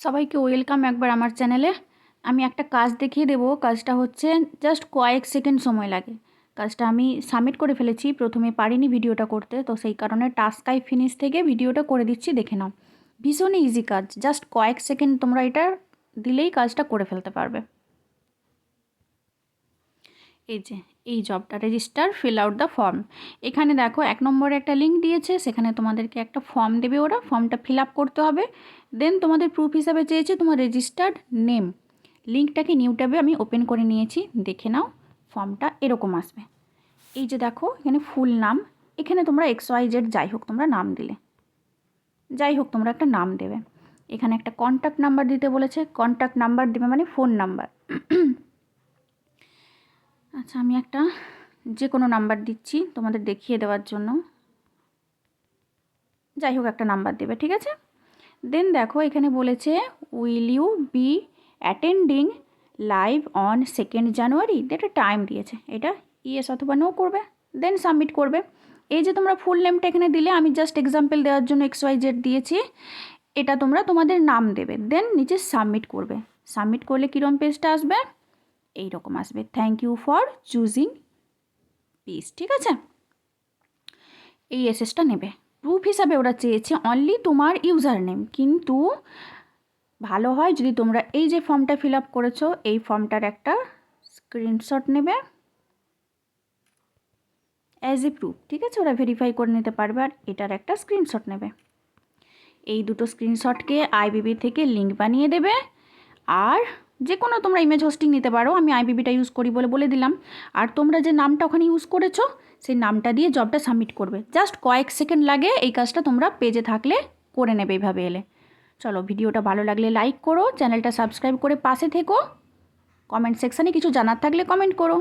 সবাইকে ওয়েলকাম একবার আমার চ্যানেলে। আমি একটা কাজ দেখিয়ে দেবো। কাজটা হচ্ছে জাস্ট কয়েক সেকেন্ড সময় লাগে। কাজটা আমি সাবমিট করে ফেলেছি, প্রথমে পারিনি ভিডিওটা করতে, তো সেই কারণে টাস্ক আই ফিনিশ থেকে ভিডিওটা করে দিচ্ছি, দেখে নাও। ভীষণই ইজি কাজ, জাস্ট কয়েক সেকেন্ড তোমরা এটা দিলেই কাজটা করে ফেলতে পারবে। এই যে এই জবটা register fill out the form, এখানে দেখো 1 নম্বরে একটা লিঙ্ক দিয়েছে, সেখানে তোমাদেরকে একটা ফর্ম দেবে, ওরা ফর্মটা ফিল আপ করতে হবে। দেন তোমাদের প্রুফ হিসাবে চেয়েছে তোমার রেজিস্টার্ড নেম। লিঙ্কটাকে নিউ ট্যাবে আমি ওপেন করে নিয়েছি, দেখে নাও। ফর্মটা এরকম আসবে। এই যে দেখো এখানে ফুল নাম, এখানে তোমরা XYZ যাই হোক তোমরা নাম দিলে, যাই হোক তোমরা একটা নাম দেবে। এখানে একটা কন্ট্যাক্ট নাম্বার দিতে বলেছে, কন্ট্যাক্ট নাম্বার দেবে মানে ফোন নাম্বার। আচ্ছা আমি একটা যে কোনো নাম্বার দিচ্ছি তোমাদের দেখিয়ে দেওয়ার জন্য, যাই হোক একটা নাম্বার দেবে, ঠিক আছে। দেন দেখো এখানে বলেছে will you be attending live on 2nd January, এটা টাইম দিয়েছে, এটা ইয়েস অথবা নো করবে, দেন সাবমিট করবে। এই যে তোমরা ফুল নেমটা এখানে দিলে, আমি জাস্ট এক্সাম্পল দেওয়ার জন্য XYZ দিয়েছি, এটা তোমরা তোমাদের নাম দেবে, দেন নিচে সাবমিট করবে। সাবমিট করলে কীরকম পেজটা আসবে, এই রকম আসবে, thank you for choosing peace, ঠিক আছে। এই এসএসটা নেবে। প্রুফ হিসাবে ওরা চেয়েছে অনলি তোমার ইউজার নেম, কিন্তু ভালো হয় যদি তোমরা এই যে ফর্মটা ফিল আপ করেছো এই ফর্মটার একটা স্ক্রিনশট নেবে অ্যাজ এ প্রুফ, ঠিক আছে, ওরা ভেরিফাই করে নিতে পারবে। আর এটার একটা স্ক্রিনশট নেবে, এই দুটো স্ক্রিনশটকে আইবিবি থেকে লিঙ্ক বানিয়ে দেবে। আর যে কোনো তোমরা ইমেজ হোস্টিং নিতে পারো, আমি আইবিবিটা ইউজ করি বলে দিলাম। আর তোমরা যে নামটা ওখানে ইউজ করেছো সেই নামটা দিয়ে জবটা সাবমিট করবে, জাস্ট কয়েক সেকেন্ড লাগে। এই কাজটা তোমরা পেজে থাকলে করে নেবে এইভাবে এলে। চলো, ভিডিওটা ভালো লাগলে লাইক করো, চ্যানেলটা সাবস্ক্রাইব করে পাশে থেকো। কমেন্ট সেকশানে কিছু জানার থাকলে কমেন্ট করো।